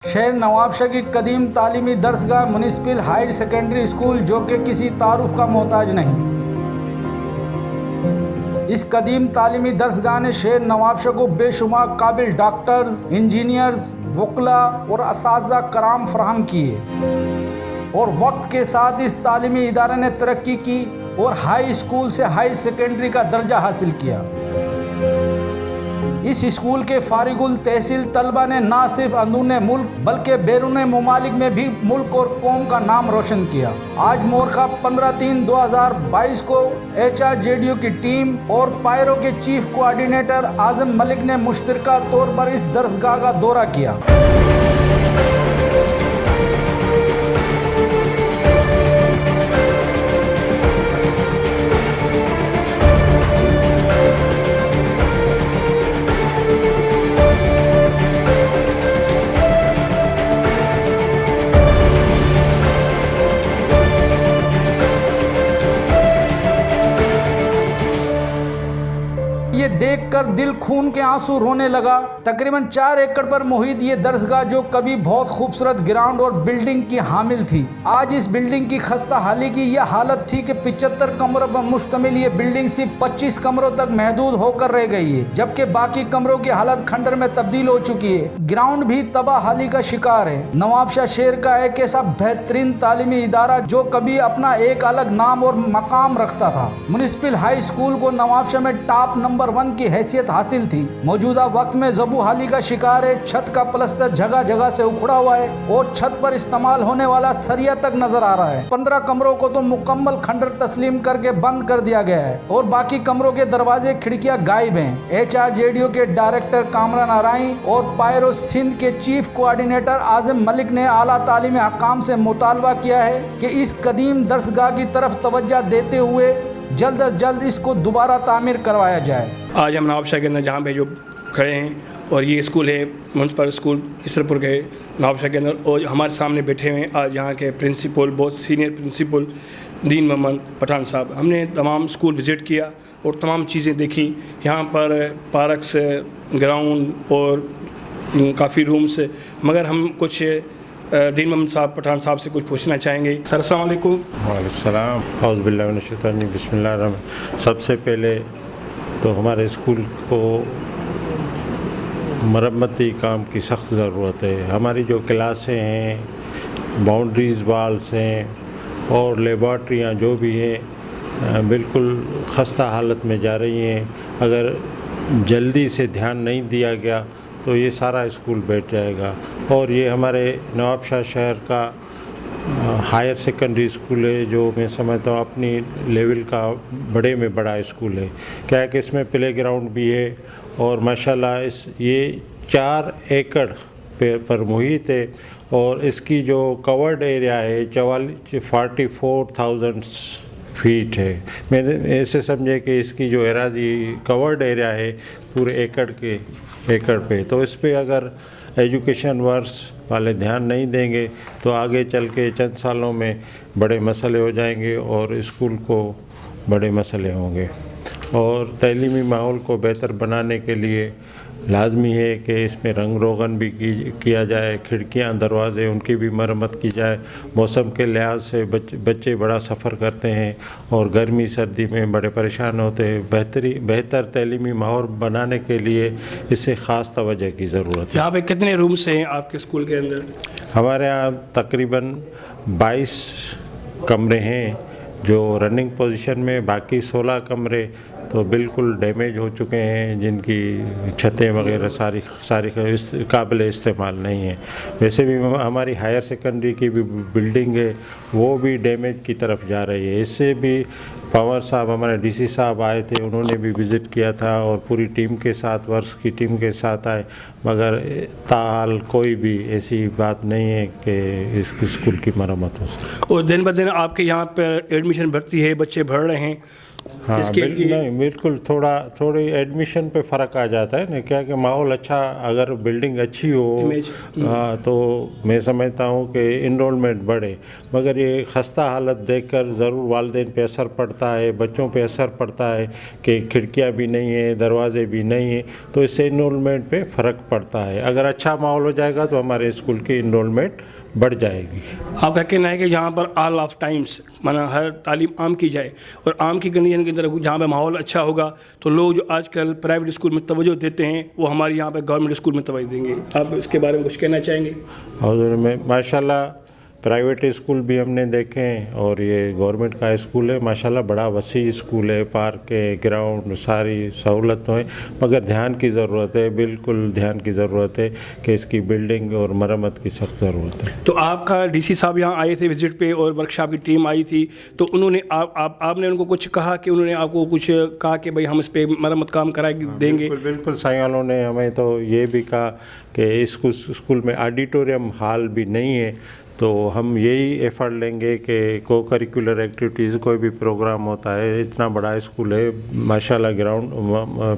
شہر نوابشاہ کی قدیم تعلیمی درسگاہ میونسپل ہائر سیکنڈری اسکول جو کہ کسی تعارف کا محتاج نہیں۔ اس قدیم تعلیمی درسگاہ نے شہر نوابشاہ کو بے شمار قابل ڈاکٹرز، انجینئرز، وکلاء اور اساتذہ کرام فراہم کیے اور وقت کے ساتھ اس تعلیمی ادارے نے ترقی کی اور ہائی اسکول سے ہائی سیکنڈری کا درجہ حاصل کیا۔ اس اسکول کے فارغ التحصیل طلبہ نے نہ صرف اندرون ملک بلکہ بیرون ممالک میں بھی ملک اور قوم کا نام روشن کیا۔ آج مورخہ 15/3/2022 کو HRJDO کی ٹیم اور پائرو کے چیف کوآرڈینیٹر اعظم ملک نے مشترکہ طور پر اس درسگاہ کا دورہ کیا۔ یہ دیکھ کر دل خون کے آنسو رونے لگا۔ تقریباً 4 ایکڑ پر محیط یہ درسگاہ جو کبھی بہت خوبصورت گراؤنڈ اور بلڈنگ کی حامل تھی، آج اس بلڈنگ کی خستہ حالی کی یہ حالت تھی کہ 75 کمروں پر مشتمل یہ بلڈنگ صرف 25 کمروں تک محدود ہو کر رہ گئی ہے، جبکہ باقی کمروں کی حالت کھنڈر میں تبدیل ہو چکی ہے۔ گراؤنڈ بھی تباہ حالی کا شکار ہے۔ نوابشاہ شہر کا ایک ایسا بہترین تعلیمی ادارہ جو کبھی اپنا ایک الگ نام اور مقام رکھتا تھا، میونسپل ہائی اسکول کو نوابشاہ میں ٹاپ نمبر 1 کی حیثیت حاصل تھی، موجودہ وقت میں ذوب حالی کا شکار ہے۔ چھت کا پلستر جگہ جگہ سے اکھڑا ہوا ہے اور چھت پر استعمال ہونے والا سریا تک نظر آ رہا ہے۔ 15 کمروں کو تو مکمل کھنڈر تسلیم کر کے بند کر دیا گیا ہے اور باقی کمروں کے دروازے کھڑکیاں غائب ہیں۔ HRJDO کے ڈائریکٹر کامران آرائیں اور پائرو سندھ کے چیف کوآرڈینیٹر اعظم ملک نے اعلیٰ تعلیمی حکام سے مطالبہ کیا ہے کہ اس قدیم درسگاہ کی طرف توجہ دیتے ہوئے جلد از جلد اس کو دوبارہ تعمیر کروایا جائے۔ آج ہم نوابشاہ کے اندر جہاں پہ جو کھڑے ہیں اور یہ اسکول ہے میونسپل اسکول اسرپور کے نوابشاہ کے اندر، اور ہمارے سامنے بیٹھے ہوئے ہیں آج یہاں کے پرنسپل، بہت سینئر پرنسپل دین محمد پٹھان صاحب۔ ہم نے تمام اسکول وزٹ کیا اور تمام چیزیں دیکھیں۔ یہاں پر پارکس، گراؤنڈ اور کافی رومس، مگر ہم کچھ دین محمد صاحب پٹھان صاحب سے کچھ پوچھنا چاہیں گے۔ سر السلام علیکم۔ وعلیکم السلام۔ اعوذ باللہ من الشیطان الرجیم، بسم اللہ الرحمن الرحیم۔ سب سے پہلے تو ہمارے اسکول کو مرمتی کام کی سخت ضرورت ہے۔ ہماری جو کلاسیں ہیں، باؤنڈریز والز ہیں اور لیبارٹریاں جو بھی ہیں بالکل خستہ حالت میں جا رہی ہیں۔ اگر جلدی سے دھیان نہیں دیا گیا تو یہ سارا اسکول بیٹھ جائے گا۔ اور یہ ہمارے نوابشاہ شہر کا ہائر سیکنڈری اسکول ہے جو میں سمجھتا ہوں اپنی لیول کا بڑے میں بڑا اسکول ہے، کیا کہ اس میں پلے گراؤنڈ بھی ہے اور ماشاءاللہ یہ 4 ایکڑ پر محیط ہے اور اس کی جو کورڈ ایریا ہے 44,000 فیٹ ہے۔ میں نے ایسے سمجھے کہ اس کی جو اراضی کورڈ ایریا ہے پورے ایکڑ پہ، تو اس پہ اگر ایجوکیشن ورکس والے دھیان نہیں دیں گے تو آگے چل کے چند سالوں میں بڑے مسئلے ہو جائیں گے اور اسکول کو بڑے مسئلے ہوں گے۔ اور تعلیمی ماحول کو بہتر بنانے کے لیے لازمی ہے کہ اس میں رنگ روغن بھی کیا جائے، کھڑکیاں، دروازے ان کی بھی مرمت کی جائے۔ موسم کے لحاظ سے بچے بڑا سفر کرتے ہیں اور گرمی سردی میں بڑے پریشان ہوتے ہیں۔ بہتر تعلیمی ماحول بنانے کے لیے اس سے خاص توجہ کی ضرورت ہے۔ یہاں پہ کتنے رومس ہیں آپ کے اسکول کے اندر؟ ہمارے یہاں تقریباً 22 کمرے ہیں جو رننگ پوزیشن میں، باقی 16 کمرے تو بالکل ڈیمیج ہو چکے ہیں، جن کی چھتیں وغیرہ ساری قابل استعمال نہیں ہیں۔ ویسے بھی ہماری ہائر سیکنڈری کی بھی بلڈنگ ہے، وہ بھی ڈیمیج کی طرف جا رہی ہے۔ اس سے بھی پاور صاحب، ہمارے DC صاحب آئے تھے، انہوں نے بھی وزٹ کیا تھا اور پوری ٹیم کے ساتھ، ورکس کی ٹیم کے ساتھ آئے، مگر تاحال کوئی بھی ایسی بات نہیں ہے کہ اس اسکول کی مرمت ہو سکے۔ اور دن بدن آپ کے یہاں پر ایڈمیشن بڑھتی ہے، بچے بڑھ رہے ہیں हाँ जिसके लिए नहीं बिल्कुल थोड़ी एडमिशन पे फ़र्क आ जाता है ना, क्या कि माहौल अच्छा, अगर बिल्डिंग अच्छी हो हाँ तो मैं समझता हूँ कि इनरोलमेंट बढ़े, मगर ये खस्ता हालत देखकर ज़रूर वालिदैन पे असर पड़ता है, बच्चों पे असर पड़ता है कि खिड़कियाँ भी नहीं है, दरवाजे भी नहीं है, तो इससे इनरोलमेंट पे फ़र्क पड़ता है। अगर अच्छा माहौल हो जाएगा तो हमारे स्कूल की इनरोलमेंट बढ़ जाएगी। आपका कहना है कि जहाँ पर ऑल ऑफ टाइम्स माना हर तालीम आम की जाए और आम की कंडीशन की तरफ जहाँ पे माहौल अच्छा होगा तो लोग जो आजकल प्राइवेट स्कूल में तवज्जो देते हैं वो हमारे यहाँ पे गवर्नमेंट स्कूल में तवज्जो देंगे। आप इसके बारे में कुछ कहना चाहेंगे? और मैं माशाल्लाह प्राइवेट स्कूल भी हमने देखे हैं और ये गवर्नमेंट का स्कूल है, माशाल्लाह बड़ा वसी स्कूल है, पार्क है, ग्राउंड, सारी सहूलत तो है, मगर ध्यान की ज़रूरत है, बिल्कुल ध्यान की ज़रूरत है कि इसकी बिल्डिंग और मरम्मत की सख्त ज़रूरत है। तो आपका डीसी साहब यहाँ आए थे विजिट पे और वर्कशॉप की टीम आई थी, तो उन्होंने आपने उनको कुछ कहा कि उन्होंने आपको कुछ कहा कि भाई हम इस पे मरम्मत काम करा देंगे? बिल्कुल साईं वालों ने हमें तो ये भी कहा कि इस स्कूल में ऑडिटोरियम हॉल भी नहीं है, तो हम यही एफर्ट लेंगे कि को करिकुलर एक्टिविटीज़ कोई भी प्रोग्राम होता है, इतना बड़ा स्कूल है माशाल्लाह, ग्राउंड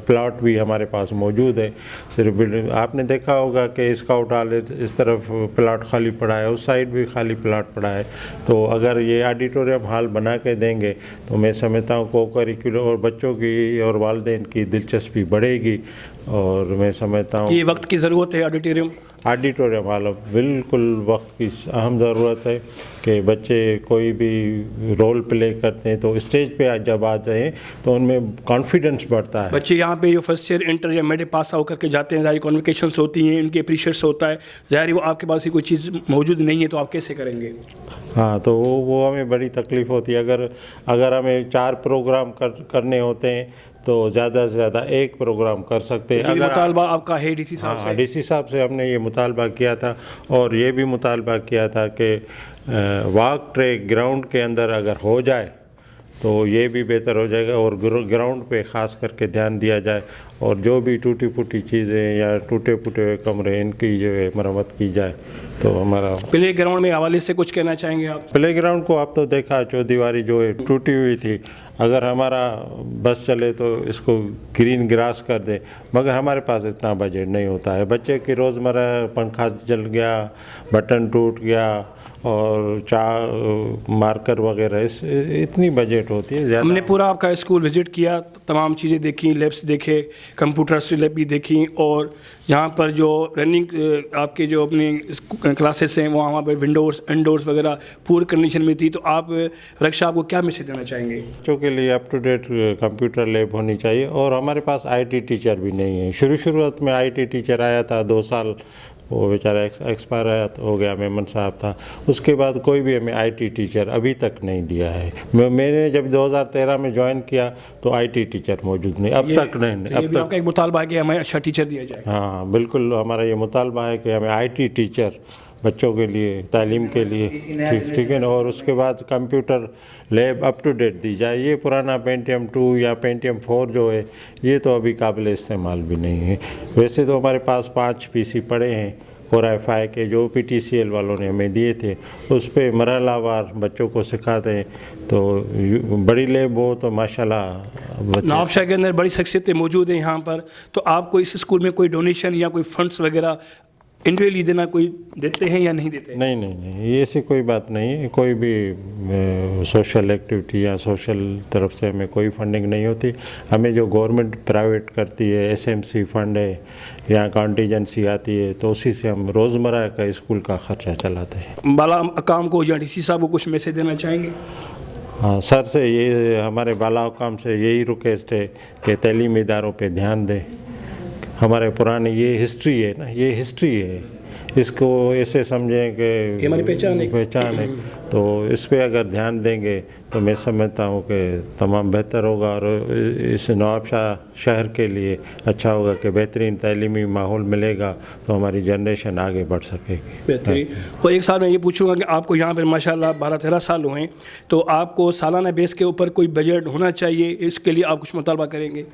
प्लॉट भी हमारे पास मौजूद है, सिर्फ बिल्डिंग आपने देखा होगा कि स्काउट हॉल इस तरफ प्लॉट खाली पड़ा है, उस साइड भी खाली प्लॉट पड़ा है, तो अगर ये ऑडिटोरियम हॉल बना के देंगे तो मैं समझता हूँ को करिकुलर और बच्चों की और वालिदैन की दिलचस्पी बढ़ेगी, और मैं समझता हूँ ये वक्त की ज़रूरत है ऑडिटोरियम हॉल बिल्कुल वक्त की अहम ज़रूरत है कि बच्चे कोई भी रोल प्ले करते हैं तो स्टेज पे जब आ जाए तो उनमें कॉन्फिडेंस बढ़ता है। बच्चे यहाँ पे जो फर्स्ट ईयर इंटर या मेडिकल पास आउट करके जाते हैं, ज़ाहिर कॉन्वोकेशंस होती हैं, उनके अप्रिशिएट्स होता है, ज़ाहिर वो आपके पास ही कोई चीज़ मौजूद नहीं है तो आप कैसे करेंगे? हाँ तो वो हमें बड़ी तकलीफ़ होती है, अगर हमें 4 प्रोग्राम करने होते हैं तो ज़्यादा से ज़्यादा एक प्रोग्राम कर सकते हैं। अगर मुतालबा आपका है डीसी साहब से? हाँ डीसी साहब से हमने ये मुतालबा किया था और ये भी मुतालबा किया था कि वॉक ट्रैक ग्राउंड के अंदर अगर हो जाए तो ये भी बेहतर हो जाएगा और ग्राउंड पे ख़ास करके ध्यान दिया जाए और जो भी टूटी फूटी चीज़ें या टूटे फूटे हुए कमरे इनकी जो है मरम्मत की जाए तो हमारा। प्ले ग्राउंड में हवाले से कुछ कहना चाहेंगे आप? प्ले ग्राउंड को आप तो देखा चौदीवारी जो है टूटी हुई थी, अगर हमारा बस चले तो इसको ग्रीन ग्रास कर दे, मगर हमारे पास इतना बजट नहीं होता है। बच्चे की रोज़मर्रा पंखा जल गया, बटन टूट गया और मार्कर वगैरह इतनी बजट होती है ज़्यादा। हमने पूरा आपका स्कूल विज़िट किया, तमाम चीज़ें देखी, लैब्स देखे, कंप्यूटर लैब भी देखी, और यहाँ पर जो रनिंग आपके जो अपनी क्लासेस हैं वहाँ पे विंडोज़ इंडोर्स वगैरह पूरी कंडीशन में थी, तो आप वर्कशॉप को क्या मैसेज देना चाहेंगे? बच्चों के लिए up to date computer lab होनी चाहिए और हमारे पास आईटी टीचर भी नहीं है। शुरुआत में आईटी टीचर आया था 2 साल, वो बेचारा एक्सपायर हो गया, मेमन साहब था, उसके बाद कोई भी हमें आईटी टीचर अभी तक नहीं दिया है। मैंने जब 2013 में ज्वाइन किया तो आईटी टीचर मौजूद नहीं, अब तक नहीं। अब तक एक मुतालबा है कि हमें अच्छा टीचर दिया जाए। हाँ बिल्कुल, हमारा ये मुतालबा है कि हमें आईटी टीचर बच्चों के लिए तालीम के लिए ठीक है ना, और उसके बाद computer lab up to date दी जाए। ये पुराना पेंटियम 2 या पेंटियम 4 जो है ये तो अभी काबिल इस्तेमाल भी नहीं है। वैसे तो हमारे पास 5 पीसी पड़े हैं और FI के जो PTCL वालों ने हमें दिए थे, उस पर मरहलावार बच्चों को सिखाते हैं, तो बड़ी लैब हो तो माशाल्लाह। नवाबशाह के अंदर बड़ी शख्सियतें मौजूद हैं यहाँ पर, तो आपको इस स्कूल में कोई डोनेशन या कोई फंड्स वगैरह इंडिविजुअली देना कोई देते हैं या नहीं देते? नहीं, ये ऐसी कोई बात नहीं है। कोई भी सोशल एक्टिविटी या सोशल तरफ से हमें कोई फंडिंग नहीं होती। हमें जो गवर्नमेंट प्राइवेट करती है, SMC फंड है या कॉन्टीजेंसी आती है, तो उसी से हम रोज़मर्रा का स्कूल का ख़र्चा चलाते हैं। बाला अकाम को या डीसी साहब को कुछ मैसेज देना चाहेंगे? हाँ सर से ये हमारे बाला हुकाम से यही रिक्वेस्ट है कि तालीमी इदारों पे ध्यान दें। हमारे पुरानी ये हिस्ट्री है ना, ये हिस्ट्री है, इसको ऐसे समझें कि हमारी पहचान है, तो इस पे अगर ध्यान देंगे तो मैं समझता हूँ कि तमाम बेहतर होगा और इस नवाबशाह शहर के लिए अच्छा होगा कि बेहतरीन तालीमी माहौल मिलेगा तो हमारी जनरेशन आगे बढ़ सकेगी। बेहतरीन। और एक साल मैं ये पूछूंगा कि आपको यहाँ पर माशाल्लाह 12-13 साल हुए हैं, तो आपको सालाना बेस के ऊपर कोई बजट होना चाहिए, इसके लिए आप कुछ मुतालबा करेंगे?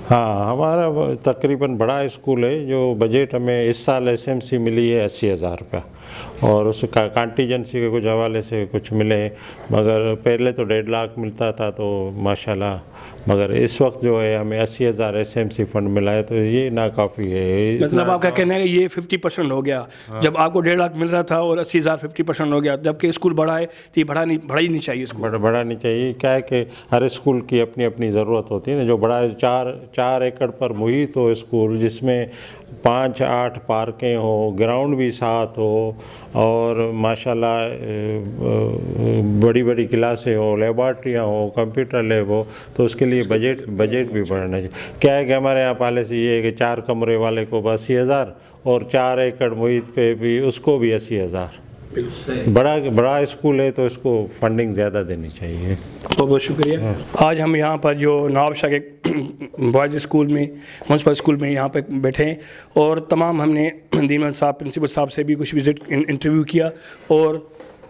हाँ, हमारा तकरीबन बड़ा स्कूल है, जो बजट हमें इस साल SMC मिली है 80,000 रुपया। اور اس کا کانٹیجنسی کے کچھ حوالے سے کچھ ملے، مگر پہلے تو 1.5 لاکھ ملتا تھا تو ماشاءاللہ، مگر اس وقت جو ہے ہمیں 80,000 SMC فنڈ ملا ہے، تو یہ ناکافی ہے۔ مطلب آپ کا کہنا ہے کہ یہ 50% ہو گیا، جب آپ کو 1.5 لاکھ مل رہا تھا اور 80,000 50% ہو گیا، جبکہ اسکول بڑا ہے تو یہ بڑھا ہی نہیں چاہیے اسکول۔ بڑا نہیں چاہیے، کیا ہے کہ ہر اسکول کی اپنی اپنی ضرورت ہوتی ہے نا۔ جو بڑا 4 ایکڑ پر محیط ہو اسکول، جس میں 5-8 پارکیں ہوں، گراؤنڈ بھی ساتھ ہو، اور ماشاءاللہ بڑی بڑی کلاسیں ہوں، لیبارٹریاں ہوں، کمپیوٹر لیب ہو، تو اس کے لیے بجٹ بھی بڑھنا چاہیے۔ کیا ہے کہ ہمارے یہاں پالیسی یہ ہے کہ 4 کمرے والے کو 80,000 اور 4 ایکڑ محیط پہ بھی اس کو بھی 80,000۔ بڑا اسکول ہے تو اس کو فنڈنگ زیادہ دینی چاہیے۔ بہت بہت شکریہ۔ آج ہم یہاں پر جو نواب شاہ کے بوائز اسکول میں، میونسپل اسکول میں یہاں پہ بیٹھے ہیں، اور تمام ہم نے دیمن صاحب پرنسپل صاحب سے بھی کچھ وزٹ انٹرویو کیا، اور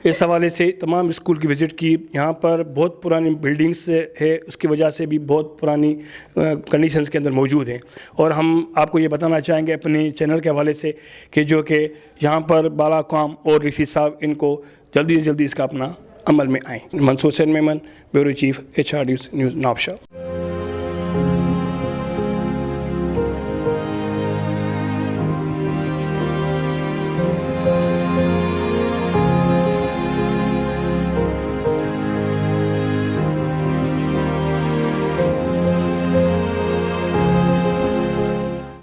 اس حوالے سے تمام اسکول کی وزٹ کی۔ یہاں پر بہت پرانی بلڈنگس ہے، اس کی وجہ سے بھی بہت پرانی کنڈیشنز کے اندر موجود ہیں، اور ہم آپ کو یہ بتانا چاہیں گے اپنے چینل کے حوالے سے کہ جو کہ یہاں پر بالا قوم اور رشید صاحب ان کو جلدی سے جلدی اس کا اپنا عمل میں آئیں۔ Mansoor Hussain Memon, bureau chief, HR news نواب شاہ۔